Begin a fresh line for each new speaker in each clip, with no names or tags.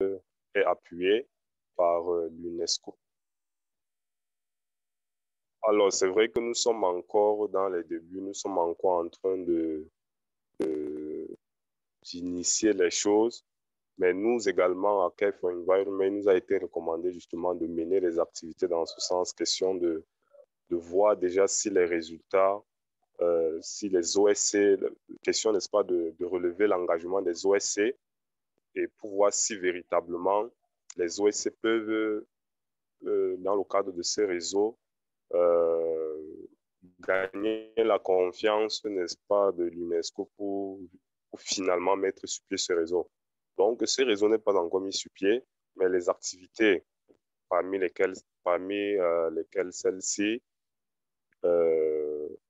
est appuyé par l'UNESCO. Alors, c'est vrai que nous sommes encore dans les débuts, nous sommes encore en train d'initier les choses, mais nous également, à Care for Environment, il nous a été recommandé justement de mener les activités dans ce sens, question de voir déjà si les résultats, si les OSC, question n'est-ce pas de relever l'engagement des OSC et pour voir si véritablement les OSC peuvent, dans le cadre de ces réseaux, gagner la confiance, n'est-ce pas, de l'UNESCO pour finalement mettre sur pied ce réseau. Donc, ce réseau n'est pas encore mis sur pied, mais les activités parmi lesquelles celles-ci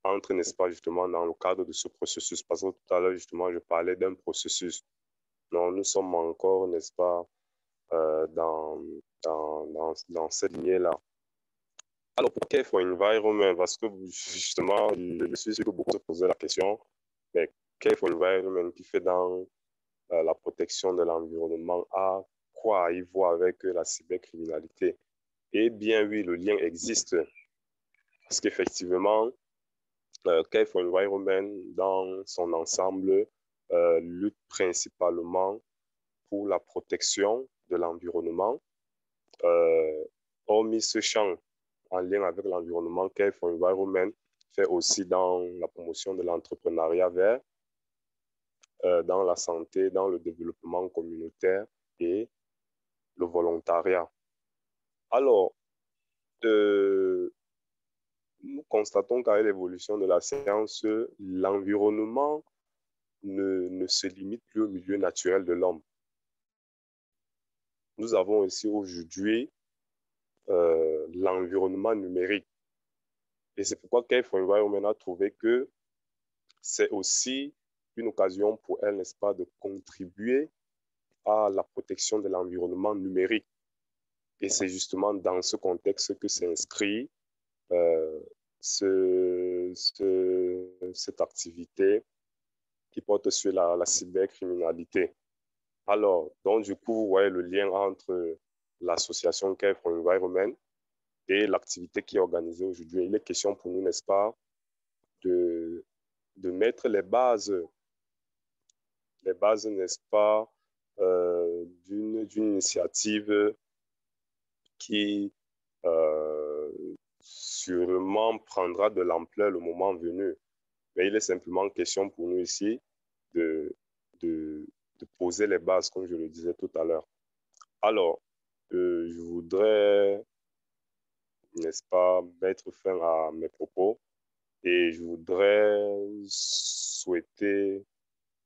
entrent, n'est-ce pas, justement, dans le cadre de ce processus. Parce que tout à l'heure, justement, je parlais d'un processus. Non, nous sommes encore, n'est-ce pas, dans cette lignée-là. Alors, pour Care for Environment, parce que justement, je suis sûr que beaucoup se posaient la question, mais Care for Environment qui fait dans la protection de l'environnement a quoi à y voir avec la cybercriminalité? Eh bien, oui, le lien existe. Parce qu'effectivement, Care for Environment, dans son ensemble, lutte principalement pour la protection de l'environnement. Hormis ce champ en lien avec l'environnement, Care for Environment fait aussi dans la promotion de l'entrepreneuriat vert, dans la santé, dans le développement communautaire et le volontariat. Alors, nous constatons qu'avec l'évolution de la science, l'environnement ne se limite plus au milieu naturel de l'homme. Nous avons aussi aujourd'hui l'environnement numérique. Et c'est pourquoi Care for Environment a trouvé que c'est aussi une occasion pour elle, n'est-ce pas, de contribuer à la protection de l'environnement numérique. Et c'est justement dans ce contexte que s'inscrit cette activité qui porte sur la cybercriminalité. Alors, donc du coup, ouais, le lien entre l'association Care for Environment et l'activité qui est organisée aujourd'hui, il est question pour nous, n'est-ce pas, de mettre les bases, n'est-ce pas, d'une initiative qui sûrement prendra de l'ampleur le moment venu. Mais il est simplement question pour nous ici de poser les bases, comme je le disais tout à l'heure. Alors, je voudrais, n'est-ce pas, mettre fin à mes propos et je voudrais souhaiter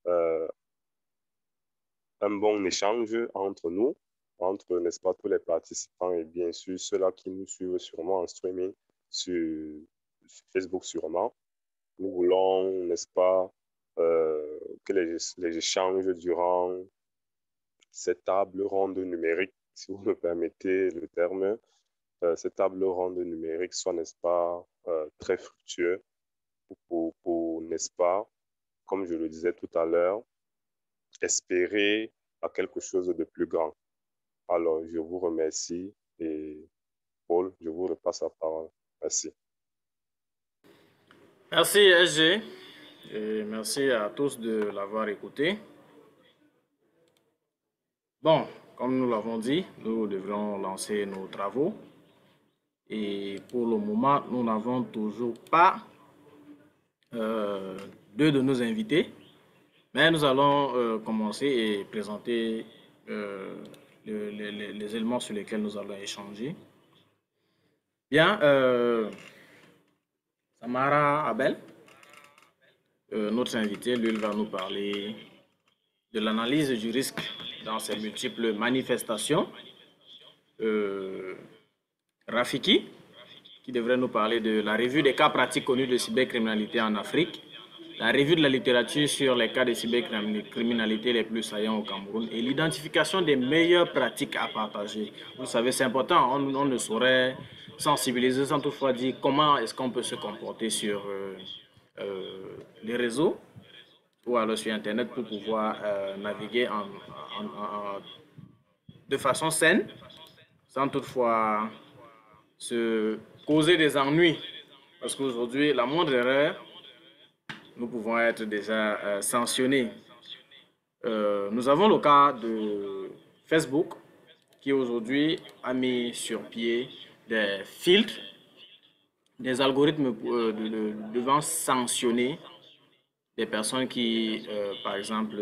un bon échange entre nous, entre, n'est-ce pas, tous les participants et bien sûr ceux-là qui nous suivent sûrement en streaming sur Facebook sûrement. Nous voulons, n'est-ce pas, que les échanges durant cette table ronde numérique, si vous me permettez le terme, cette table ronde numérique soit, n'est-ce pas, très fructueux pour, n'est-ce pas, comme je le disais tout à l'heure, espérer à quelque chose de plus grand. Alors, je vous remercie et Paul, je vous repasse la parole. Merci.
Merci SG et merci à tous de l'avoir écouté. Bon, comme nous l'avons dit, nous devrons lancer nos travaux et pour le moment, nous n'avons toujours pas deux de nos invités, mais nous allons commencer et présenter les éléments sur lesquels nous allons échanger. Bien, Samara Abel, notre invité, lui, il va nous parler de l'analyse du risque dans ses multiples manifestations. Rafiki, qui devrait nous parler de la revue des cas pratiques connus de cybercriminalité en Afrique, la revue de la littérature sur les cas de cybercriminalité les plus saillants au Cameroun et l'identification des meilleures pratiques à partager. Vous savez, c'est important, on ne saurait sensibiliser sans toutefois dire comment est-ce qu'on peut se comporter sur les réseaux ou alors sur Internet pour pouvoir naviguer de façon saine, sans toutefois se causer des ennuis. Parce qu'aujourd'hui, la moindre erreur, nous pouvons être déjà sanctionnés. Nous avons le cas de Facebook qui aujourd'hui a mis sur pied des filtres, des algorithmes devant sanctionner des personnes qui, par exemple,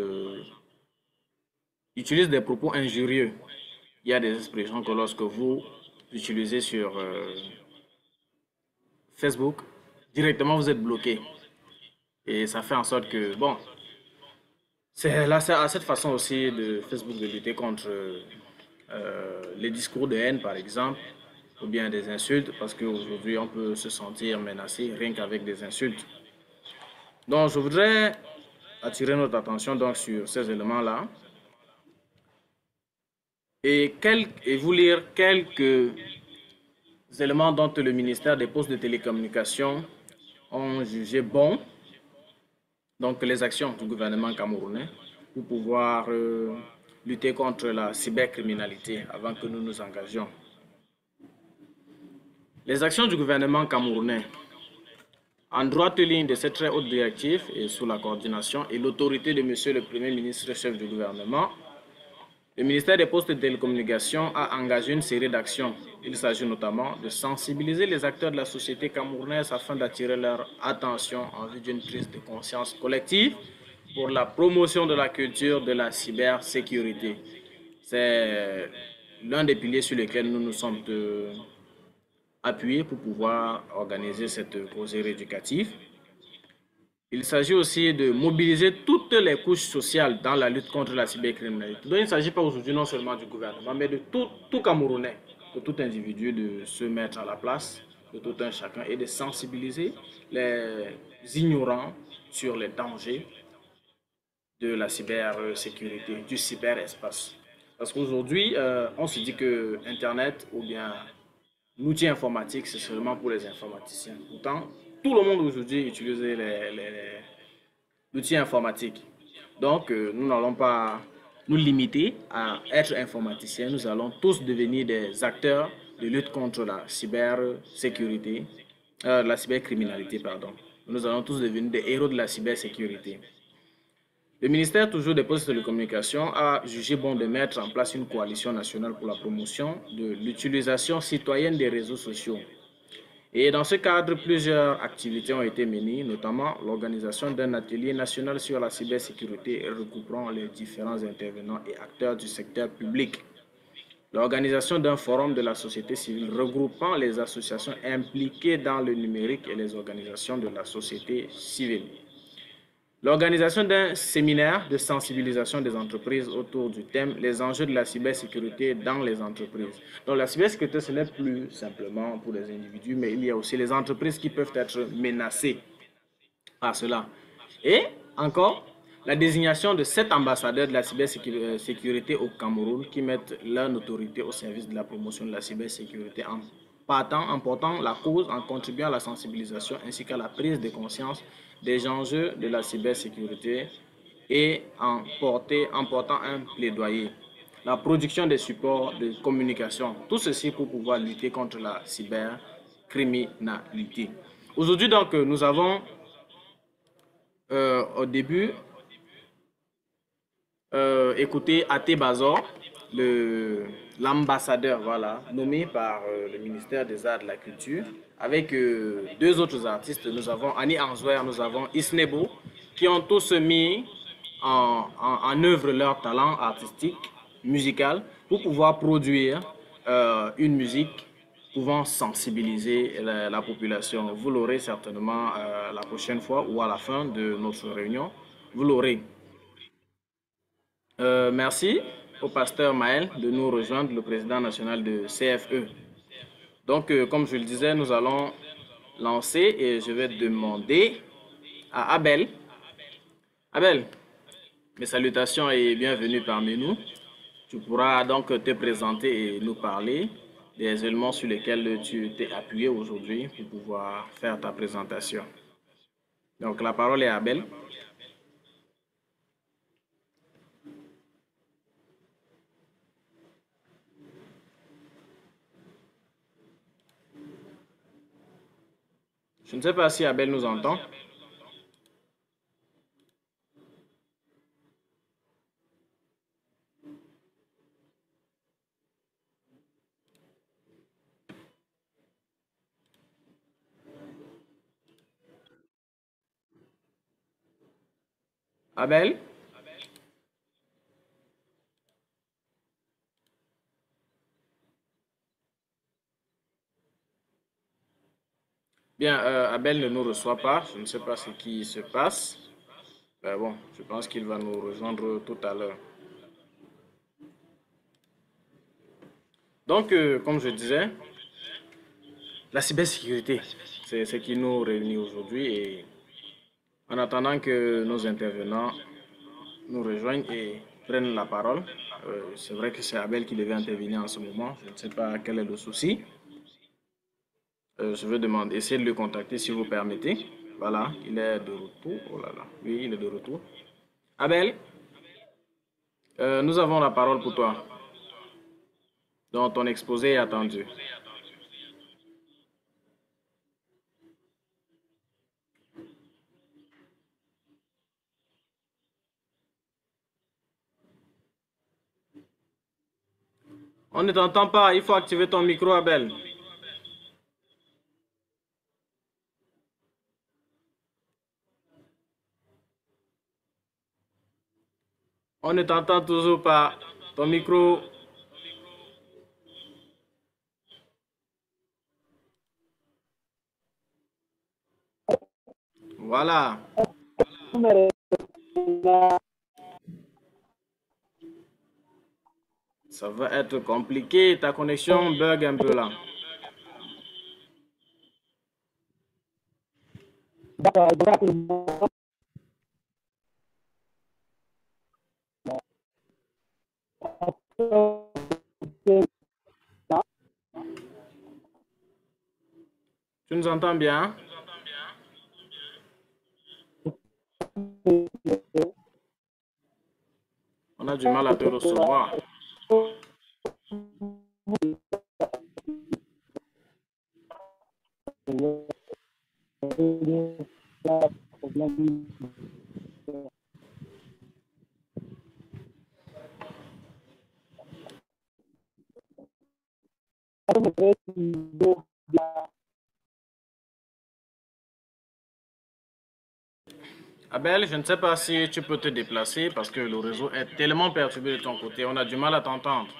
utilisent des propos injurieux. Il y a des expressions que lorsque vous utilisez sur Facebook, directement vous êtes bloqué. Et ça fait en sorte que, bon, c'est à cette façon aussi de Facebook de lutter contre les discours de haine, par exemple, ou bien des insultes, parce qu'aujourd'hui, on peut se sentir menacé rien qu'avec des insultes. Donc, je voudrais attirer notre attention donc sur ces éléments-là et vous lire quelques éléments dont le ministère des Postes de télécommunications ont jugé bon, donc les actions du gouvernement camerounais pour pouvoir lutter contre la cybercriminalité avant que nous nous engagions. Les actions du gouvernement camerounais, en droite ligne de cette très haute directive et sous la coordination et l'autorité de Monsieur le Premier ministre, chef du gouvernement, le ministère des Postes et des Télécommunications a engagé une série d'actions. Il s'agit notamment de sensibiliser les acteurs de la société camerounaise afin d'attirer leur attention en vue d'une prise de conscience collective pour la promotion de la culture de la cybersécurité. C'est l'un des piliers sur lesquels nous nous sommes appuyés pour pouvoir organiser cette causée éducative. Il s'agit aussi de mobiliser toutes les couches sociales dans la lutte contre la cybercriminalité. Donc il ne s'agit pas aujourd'hui non seulement du gouvernement, mais de tout Camerounais, de tout individu de se mettre à la place de tout un chacun et de sensibiliser les ignorants sur les dangers de la cybersécurité, du cyberespace. Parce qu'aujourd'hui, on se dit que Internet ou bien l'outil informatique, c'est seulement pour les informaticiens. Pourtant, tout le monde aujourd'hui utilise l'outil informatique. Donc, nous n'allons pas nous limiter à être informaticiens. Nous allons tous devenir des acteurs de lutte contre la cybersécurité, la cybercriminalité, pardon. Nous allons tous devenir des héros de la cybersécurité. Le ministère toujours des Postes et de Télécommunications a jugé bon de mettre en place une coalition nationale pour la promotion de l'utilisation citoyenne des réseaux sociaux. Et dans ce cadre, plusieurs activités ont été menées, notamment l'organisation d'un atelier national sur la cybersécurité regroupant les différents intervenants et acteurs du secteur public. L'organisation d'un forum de la société civile regroupant les associations impliquées dans le numérique et les organisations de la société civile. L'organisation d'un séminaire de sensibilisation des entreprises autour du thème « Les enjeux de la cybersécurité dans les entreprises ». Donc la cybersécurité, ce n'est plus simplement pour les individus, mais il y a aussi les entreprises qui peuvent être menacées par cela. Et encore, la désignation de 7 ambassadeurs de la cybersécurité au Cameroun qui mettent leur autorité au service de la promotion de la cybersécurité en portant la cause, en contribuant à la sensibilisation ainsi qu'à la prise de conscience des enjeux de la cybersécurité et en portant un plaidoyer. La production des supports de communication, tout ceci pour pouvoir lutter contre la cybercriminalité. Aujourd'hui donc, nous avons au début écouté Até Bazor, l'ambassadeur nommé par le ministère des Arts et de la Culture, avec 2 autres artistes. Nous avons Annie Anzouer, nous avons Isnebo, qui ont tous mis en œuvre leur talent artistique, musical, pour pouvoir produire une musique pouvant sensibiliser la population. Vous l'aurez certainement la prochaine fois ou à la fin de notre réunion. Vous l'aurez. Merci au pasteur Maël de nous rejoindre, le président national de CFE. Donc, comme je le disais, nous allons lancer et je vais demander à Abel. Abel, mes salutations et bienvenue parmi nous. Tu pourras donc te présenter et nous parler des éléments sur lesquels tu t'es appuyé aujourd'hui pour pouvoir faire ta présentation. Donc, la parole est à Abel. Je ne sais pas si Abel nous entend. Abel? Bien, Abel ne nous reçoit pas. Je ne sais pas ce qui se passe. Mais bon, je pense qu'il va nous rejoindre tout à l'heure. Donc, comme je disais, la cybersécurité, c'est ce qui nous réunit aujourd'hui. Et en attendant que nos intervenants nous rejoignent et prennent la parole, c'est vrai que c'est Abel qui devait intervenir en ce moment. Je ne sais pas quel est le souci. Je vais demander, essayer de le contacter si vous permettez. Voilà, il est de retour. Oh là là, oui, il est de retour. Abel, nous avons la parole pour toi. Donc, ton exposé est attendu. On ne t'entend pas, il faut activer ton micro, Abel. On ne t'entend toujours pas. Ton micro. Voilà. Ça va être compliqué. Ta connexion bug un peu là. Tu nous entends bien? On a du mal à te recevoir. Abel, je ne sais pas si tu peux te déplacer parce que le réseau est tellement perturbé de ton côté. On a du mal à t'entendre.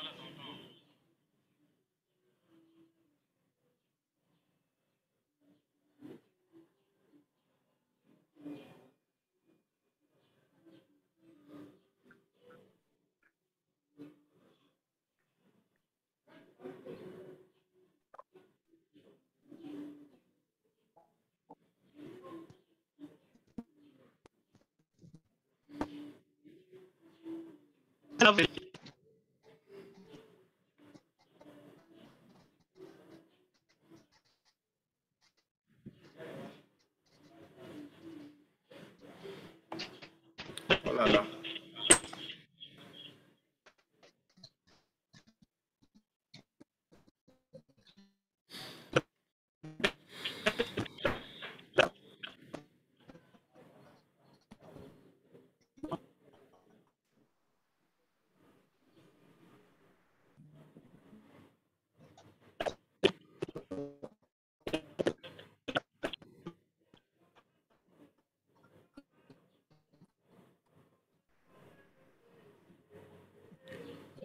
Oh là là.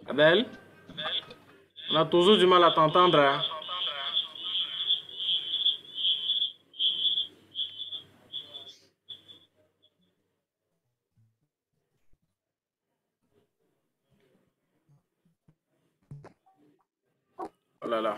Abel, on a toujours du mal à t'entendre, hein. Oh là là.